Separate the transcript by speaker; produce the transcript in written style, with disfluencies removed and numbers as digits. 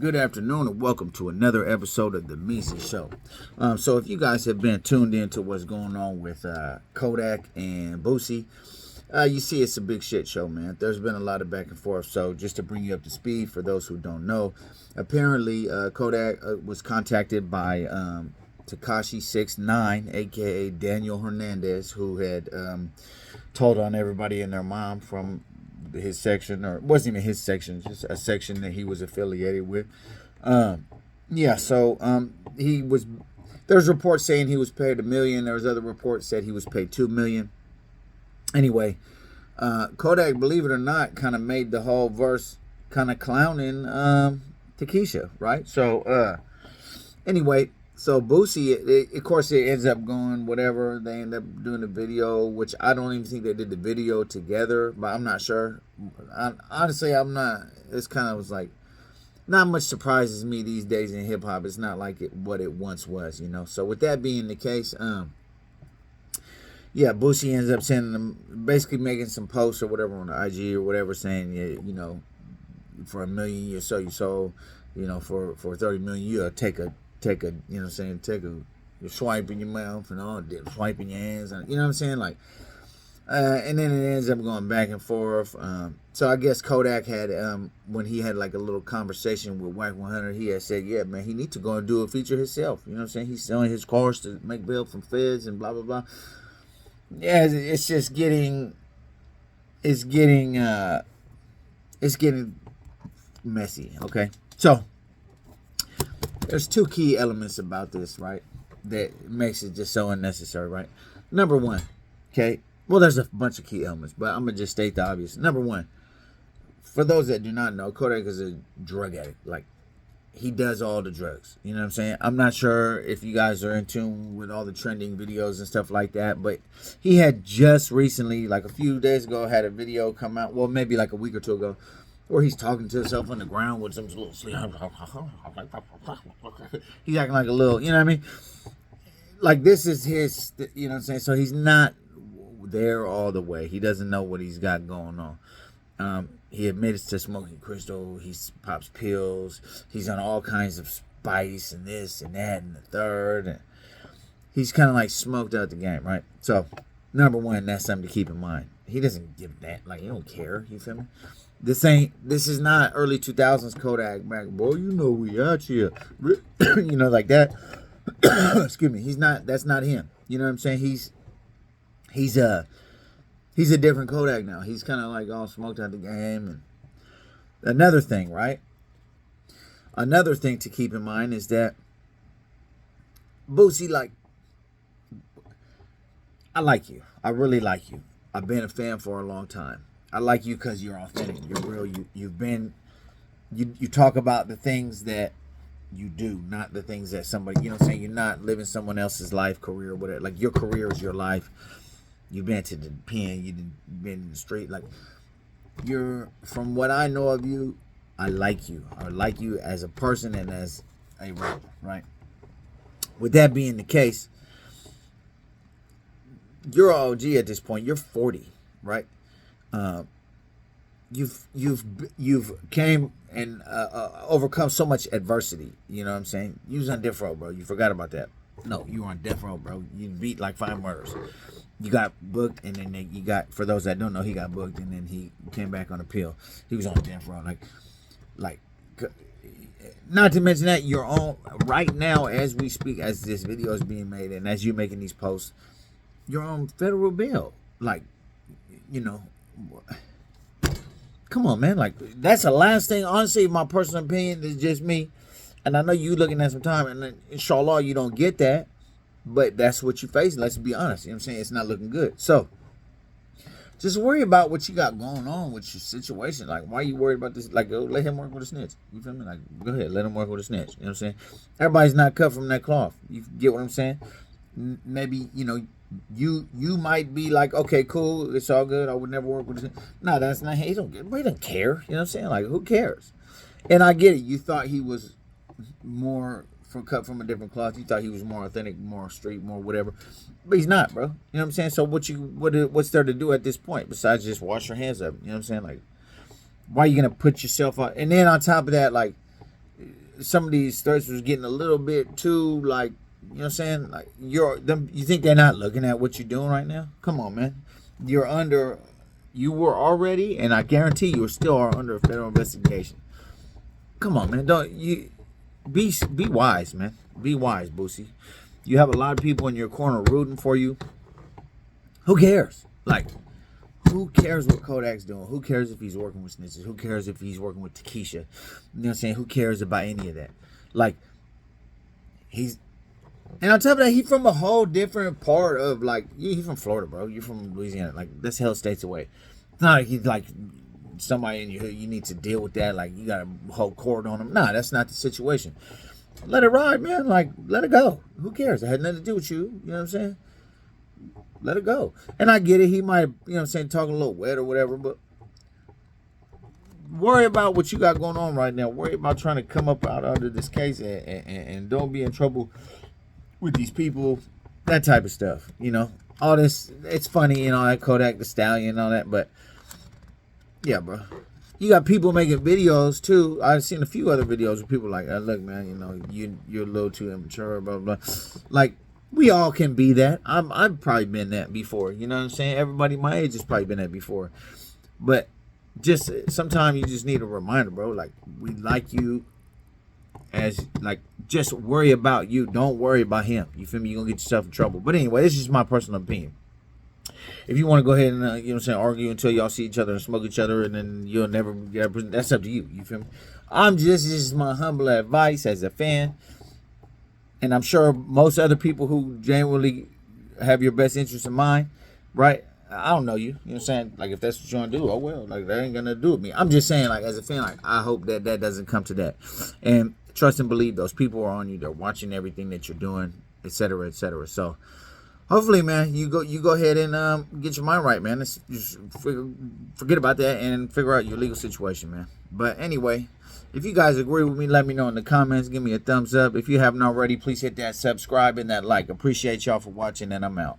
Speaker 1: Good afternoon and welcome to another episode of the Measy Show. So if you guys have been tuned into what's going on with Kodak and Boosie, you see it's a big shit show, man. There's been a lot of back and forth. So just to bring you up to speed, for those who don't know, apparently Kodak was contacted by Tekashi 69, aka Daniel Hernandez, who had told on everybody and their mom from his section, or it wasn't even his section, just a section that he was affiliated with. He was, there's reports saying he was paid $1 million. There was other reports said he was paid $2 million. Anyway, Kodak, believe it or not, kind of made the whole verse kind of clowning Takesha, right? So anyway, so Boosie, of course, it ends up going whatever. They end up doing the video, which I don't even think they did the video together, but I'm not sure. Honestly, I'm not. It's kind of was like, not much surprises me these days in hip hop. It's not like what it once was, you know. So with that being the case, Boosie ends up sending them, basically making some posts or whatever on the IG or whatever, saying, you know, for $1 million you sold, you know, for 30 million you take a, you know what I'm saying, you swipe in your mouth and all, swipe in your hands, and, you know what I'm saying, like, and then it ends up going back and forth. So I guess Kodak had, when he had like a little conversation with Wack 100, he had said, yeah, man, he needs to go and do a feature himself. You know what I'm saying? He's selling his cars to make bail from feds and blah, blah, blah. Yeah, it's just getting messy, okay? So there's two key elements about this, right, that makes it just so unnecessary, right? Number one, okay, well, there's a bunch of key elements, but I'm going to just state the obvious. Number one, for those that do not know, Kodak is a drug addict. Like, he does all the drugs. You know what I'm saying? I'm not sure if you guys are in tune with all the trending videos and stuff like that, but he had just recently, like a few days ago, had a video come out, well, maybe like a week or two ago, where he's talking to himself on the ground with some little sleep. He's acting like a little, you know what I mean? Like, this is his, you know what I'm saying? So he's not there all the way. He doesn't know what he's got going on. He admits to smoking crystal. He pops pills. He's on all kinds of spice and this and that and the third. And he's kind of like smoked out the game, right? So, number one, that's something to keep in mind. He doesn't give that. Like, he don't care. You feel me? This is not early 2000s Kodak back. Boy, you know we out here. You know, like that. Excuse me. That's not him. You know what I'm saying? He's a different Kodak now. He's kind of like all smoked out the game. And another thing, right? Another thing to keep in mind is that Boosie, like, I like you. I really like you. I've been a fan for a long time. I like you because you're authentic. You're real. You talk about the things that you do, not the things that somebody, you know what I'm saying? You're not living someone else's life, career, whatever. Like, your career is your life. You've been to the pen, you've been in the street. Like, from what I know of you, I like you. I like you as a person and as a rapper, right? With that being the case, you're an OG at this point. You're 40, right? You've came and overcome so much adversity. You know what I'm saying? You was on death row, bro. You forgot about that. No, you were on death row, bro. You beat like 5 murders. You got booked, and then you got, for those that don't know, he got booked, and then he came back on appeal. He was on death row. Like, not to mention that you're on, right now, as we speak, as this video is being made, and as you're making these posts, you're on federal bail. Like, you know, come on, man. Like, that's the last thing. Honestly, my personal opinion is just me, and I know you looking at some time, and inshallah, you don't get that. But that's what you're facing. Let's be honest. You know what I'm saying? It's not looking good. So, just worry about what you got going on with your situation. Like, why are you worried about this? Like, go let him work with a snitch. You feel me? Like, go ahead. Let him work with a snitch. You know what I'm saying? Everybody's not cut from that cloth. You get what I'm saying? Maybe, you know, you might be like, okay, cool. It's all good. I would never work with a snitch. No, that's not. He don't care. You know what I'm saying? Like, who cares? And I get it. You thought he was more cut from a different cloth. You thought he was more authentic, more street, more whatever, but he's not, bro. You know what I'm saying? So what's there to do at this point besides just wash your hands up? You know what I'm saying? Like, why are you gonna put yourself out? And then on top of that, like, some of these threats was getting a little bit too, like, you know what I'm saying? Like, you think they're not looking at what you're doing right now? Come on, man. You were already, and I guarantee you still are under a federal investigation. Come on, man. Don't you be wise, man. Be wise, Boosie. You have a lot of people in your corner rooting for you. Who cares? Like, who cares what Kodak's doing? Who cares if he's working with snitches? Who cares if he's working with Takesha? You know what I'm saying? Who cares about any of that? Like, and on top of that, he's from a whole different part of, like, he's from Florida, bro. You're from Louisiana. Like, that's hell states away. It's not like he's like somebody in your hood. You need to deal with that. Like, you got to hold court on him. Nah, that's not the situation. Let it ride, man. Like, let it go. Who cares? It had nothing to do with you. You know what I'm saying? Let it go. And I get it. He might, you know what I'm saying, talking a little wet or whatever, but worry about what you got going on right now. Worry about trying to come up out under this case and don't be in trouble with these people, that type of stuff. You know, all this, it's funny, you know, that Kodak the Stallion and all that, but yeah, bro. You got people making videos too. I've seen a few other videos where people like, look, man, you know, you're a little too immature, blah, blah, blah. Like, we all can be that. I've probably been that before. You know what I'm saying? Everybody my age has probably been that before. But just sometimes you just need a reminder, bro. Like, we like you as, like, just worry about you. Don't worry about him. You feel me? You're going to get yourself in trouble. But anyway, this is my personal opinion. If you want to go ahead and, you know what I'm saying, argue until y'all see each other and smoke each other and then you'll never get a, that's up to you. You feel me? This is my humble advice as a fan. And I'm sure most other people who genuinely have your best interest in mind, right? I don't know you. You know what I'm saying? Like, if that's what you want to do, oh, well, like, that ain't going to do with me. I'm just saying, like, as a fan, like, I hope that doesn't come to that. And trust and believe those people are on you. They're watching everything that you're doing, et cetera, et cetera. So, hopefully, man, you go ahead and get your mind right, man. Just forget about that and figure out your legal situation, man. But anyway, if you guys agree with me, let me know in the comments. Give me a thumbs up. If you haven't already, please hit that subscribe and that like. Appreciate y'all for watching, and I'm out.